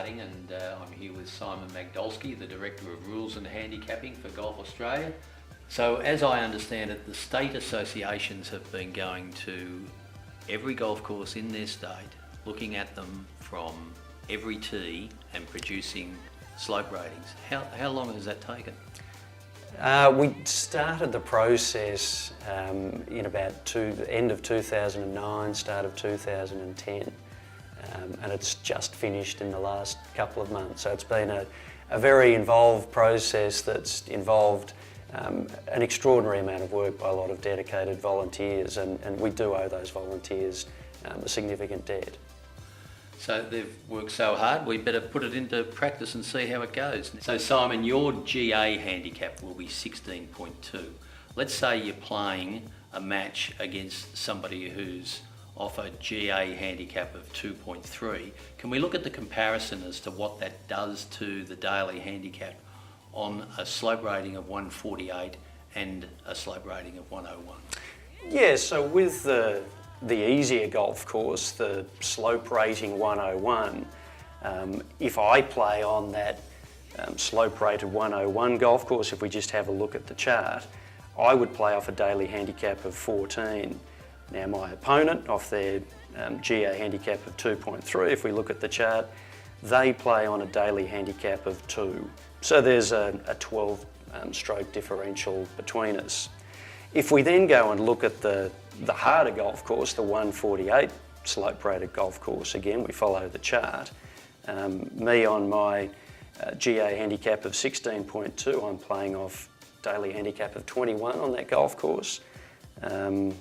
Handicapping, and I'm here with Simon Magdolski, the Director of Rules and Handicapping for Golf Australia. So as I understand it, the state associations have been going to every golf course in their state, looking at them from every tee and producing slope ratings. How long has that taken? We started the process in about the end of 2009, start of 2010, and it's just finished in the last couple of months. So it's been a very involved process that's involved an extraordinary amount of work by a lot of dedicated volunteers, and we do owe those volunteers a significant debt. So they've worked so hard, we better put it into practice and see how it goes. So Simon, your GA handicap will be 16.2. Let's say you're playing a match against somebody who's off a GA handicap of 2.3. Can we look at the comparison as to what that does to the daily handicap on a slope rating of 148 and a slope rating of 101? Yeah, so with the easier golf course, the slope rating 101, if I play on that slope rated 101 golf course, if we just have a look at the chart, I would play off a daily handicap of 14. Now my opponent, off their GA handicap of 2.3, if we look at the chart, they play on a daily handicap of 2. So there's a 12 stroke differential between us. If we then go and look at the harder golf course, the 148 slope rated golf course, again we follow the chart. Me on my GA handicap of 16.2, I'm playing off daily handicap of 21 on that golf course.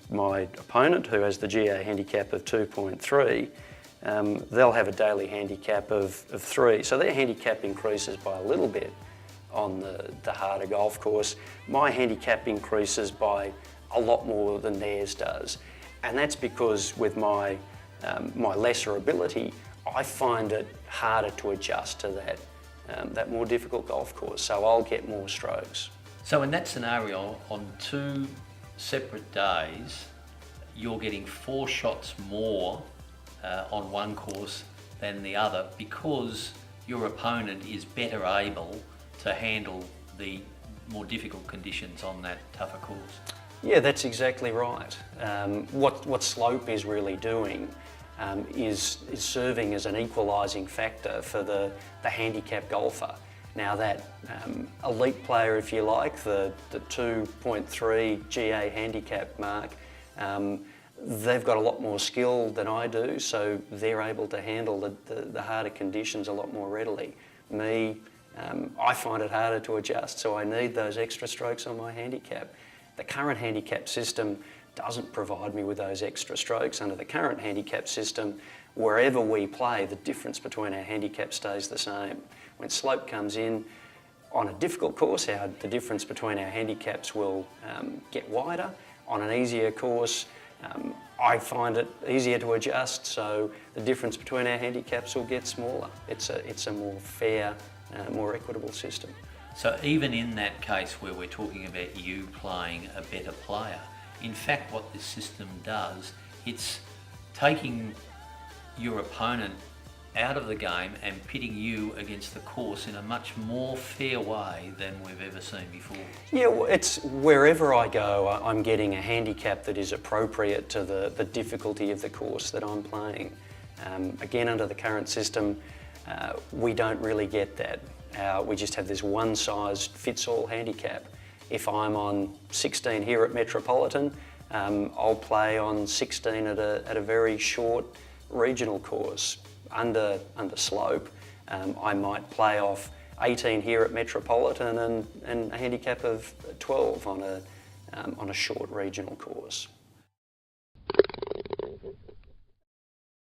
My opponent, who has the GA handicap of 2.3, they'll have a daily handicap of 3. So their handicap increases by a little bit on the harder golf course. My handicap increases by a lot more than theirs does. And that's because with my lesser ability, I find it harder to adjust to that more difficult golf course. So I'll get more strokes. So in that scenario, on 2 separate days, you're getting 4 shots more on one course than the other because your opponent is better able to handle the more difficult conditions on that tougher course. Yeah, that's exactly right. What slope is really doing is serving as an equalising factor for the handicap golfer. Now that elite player, if you like, the 2.3 GA handicap mark, they've got a lot more skill than I do, so they're able to handle the harder conditions a lot more readily. Me, I find it harder to adjust, so I need those extra strokes on my handicap. The current handicap system doesn't provide me with those extra strokes. Under the current handicap system, wherever we play, the difference between our handicap stays the same. When slope comes in on a difficult course, the difference between our handicaps will get wider. On an easier course, I find it easier to adjust, so the difference between our handicaps will get smaller. It's a more fair, more equitable system. So even in that case where we're talking about you playing a better player, in fact what this system does, it's taking your opponent out of the game and pitting you against the course in a much more fair way than we've ever seen before. Yeah, well, it's wherever I go, I'm getting a handicap that is appropriate to the difficulty of the course that I'm playing. Again, under the current system, we don't really get that. We just have this one-size-fits-all handicap. If I'm on 16 here at Metropolitan, I'll play on 16 at a very short regional course. Under slope, I might play off 18 here at Metropolitan and a handicap of 12 on a short regional course.